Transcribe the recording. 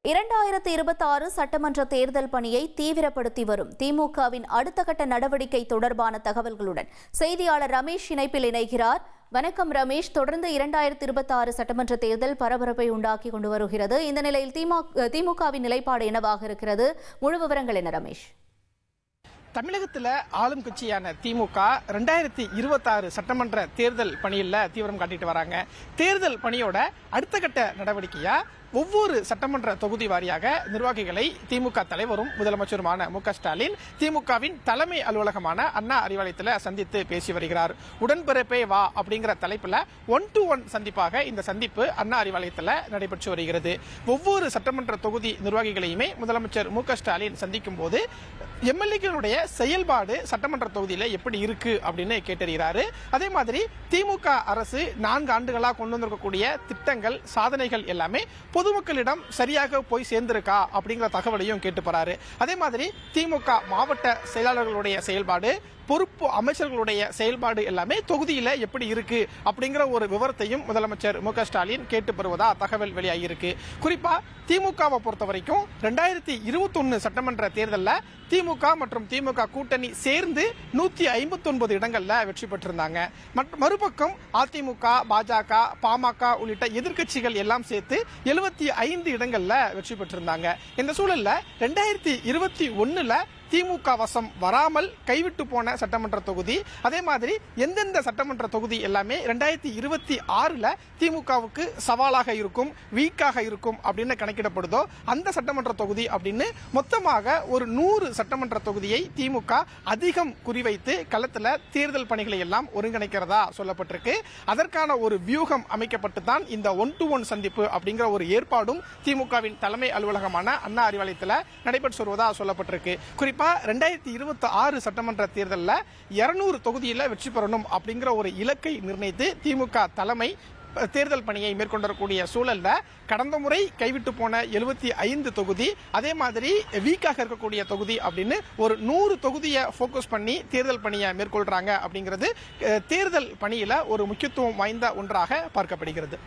2026 சட்டமன்ற தேர்தல் பணியை தீவிரப்படுத்தி வரும் திமுகவின் அடுத்த கட்ட நடவடிக்கை தொடர்பான தகவல்களுடன் செய்தியாளர் ரமேஷ் இணைப்பில் இணைகிறார். வணக்கம் ரமேஷ். தொடர்ந்து 2026 சட்டமன்ற தேர்தல் பரபரப்பை உண்டாக்கி கொண்டு வருகிறது. இந்த நிலையில் திமுகவின் நிலைப்பாடு என்னவாக இருக்கிறது? முழு விவரங்கள் என்ன ரமேஷ்? தமிழகத்தில் ஆளும் கட்சியான திமுக 2026 சட்டமன்ற தேர்தல் பணியில் தீவிரம் காட்டிட்டு வராங்க. தேர்தல் பணியோட அடுத்த கட்ட நடவடிக்கையா ஒவ்வொரு சட்டமன்ற தொகுதி வாரியாக நிர்வாகிகளை திமுக தலைவரும் முதலமைச்சருமான மு.க. ஸ்டாலின் திமுகவின் தலைமை அலுவலகமான அண்ணா அறிவாலயத்தில் சந்தித்து பேசி வருகிறார். உடன்பிறப்பே வா அப்படிங்கிற தலைப்பில் 1-to-1 சந்திப்பாக இந்த சந்திப்பு அண்ணா அறிவாலயத்தில் நடைபெற்று வருகிறது. ஒவ்வொரு சட்டமன்ற தொகுதி நிர்வாகிகளையுமே முதலமைச்சர் மு.க. ஸ்டாலின் சந்திக்கும் போது எம்எல்ஏக்களுடைய செயல்பாடு சட்டமன்ற தொகுதியில் எப்படி இருக்கு அப்படின்னு கேட்டறிகிறாரு. அதே மாதிரி திமுக அரசு 4 ஆண்டுகளாக கொண்டு வந்திருக்கக்கூடிய திட்டங்கள் சாதனைகள் எல்லாமே பொதுமக்களிடம் சரியாக போய் சேர்ந்திருக்கா அப்படிங்கிற தகவலையும் கேட்டு போறாரு. அதே மாதிரி திமுக மாவட்ட செயலாளர்களுடைய செயல்பாடு, பொறுப்பு அமைச்சர்களுடைய செயல்பாடு எல்லாமே தொகுதியில எப்படி இருக்கு அப்படிங்கிற ஒரு விவரத்தையும் முதலமைச்சர் மு.க. ஸ்டாலின் கேட்டு பெறுவதா தகவல் வெளியாகியிருக்கு. குறிப்பா திமுகவை பொறுத்த வரைக்கும் 2021 சட்டமன்ற தேர்தலில் திமுக மற்றும் திமுக கூட்டணி சேர்ந்து 159 இடங்கள்ல வெற்றி பெற்றிருந்தாங்க. மறுபக்கம் அதிமுக, பாஜக, பாமக உள்ளிட்ட எதிர்கட்சிகள் எல்லாம் சேர்த்து 75 இடங்கள்ல வெற்றி பெற்றிருந்தாங்க. இந்த சூழல்ல 2021 திமுக வசம் வராமல் கைவிட்டு போன சட்டமன்ற தொகுதி, அதே மாதிரி எந்தெந்த சட்டமன்ற தொகுதி எல்லாமே 2026 திமுகவுக்கு சவாலாக இருக்கும், வீக்காக இருக்கும் அப்படின்னு கணக்கிடப்படுதோ அந்த சட்டமன்ற தொகுதி அப்படின்னு மொத்தமாக ஒரு 100 சட்டமன்ற தொகுதியை திமுக அதிகம் குறிவைத்து களத்தில் தேர்தல் பணிகளை எல்லாம் ஒருங்கிணைக்கிறதா சொல்லப்பட்டிருக்கு. அதற்கான ஒரு வியூகம் அமைக்கப்பட்டு தான் இந்த 1-to-1 சந்திப்பு அப்படிங்கிற ஒரு ஏற்பாடும் திமுகவின் தலைமை அலுவலகமான அண்ணா அறிவாலயத்தில் நடைபெற்று வருவதா சொல்லப்பட்டிருக்கு. குறிப்பா 2026 சட்டமன்ற தேர்தலில் 200 தொகுதியில் வெற்றி பெறணும் அப்படிங்கிற ஒரு இலக்கை நிர்ணயித்து திமுக தலைமை தேர்தல் பணியை மேற்கொண்டிருக்கக்கூடிய சூழல்ல கடந்த முறை கைவிட்டு போன 75 தொகுதி, அதே மாதிரி வீக்காக இருக்கக்கூடிய தொகுதி அப்படின்னு ஒரு 100 தொகுதியை போக்கஸ் பண்ணி தேர்தல் பணியை மேற்கொள்றாங்க அப்படிங்கிறது தேர்தல் பணியில ஒரு முக்கியத்துவம் வாய்ந்த ஒன்றாக பார்க்கப்படுகிறது.